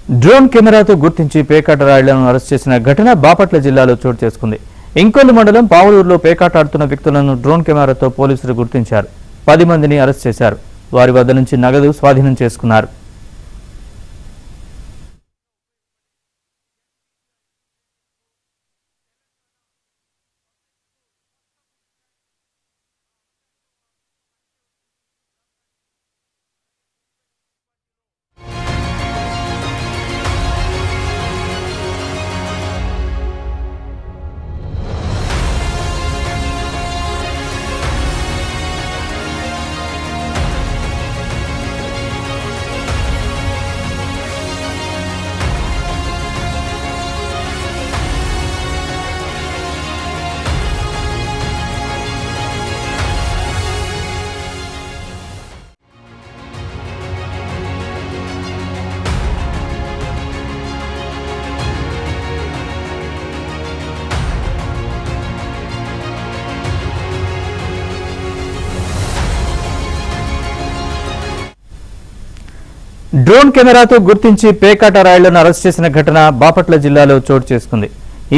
Drone కెమెరాతో గుర్తించి పేకాట రాయుళ్లను అరెస్ట్ చేసిన ఘటన బాపట్ల జిల్లాలో చోటు చేసుకుంది. ఇంకొల్లు మండలం పావులూరులో పేకాట ఆడుతున్న వ్యక్తులను డ్రోన్ కెమెరాతో పోలీసులు గుర్తించారు. 10 మందిని అరెస్ట్ చేశారు. వారి వద్ద నుంచి నగదు స్వాధీనం చేసుకున్నారు. డ్రోన్ కెమెరాతో గుర్తించి పేకాట రాయుళ్లను అరెస్ట్ చేసిన ఘటన బాపట్ల జిల్లాలో చోటు చేసుకుంది.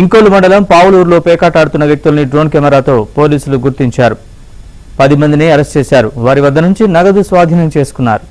ఇంకొల్లు మండలం పావులూరులో పేకాట ఆడుతున్న వ్యక్తుల్ని డ్రోన్ కెమెరాతో పోలీసులు గుర్తించారు. 10 మందిని అరెస్ట్ చేశారు. వారి వద్ద నుంచి నగదు స్వాధీనం చేసుకున్నారు.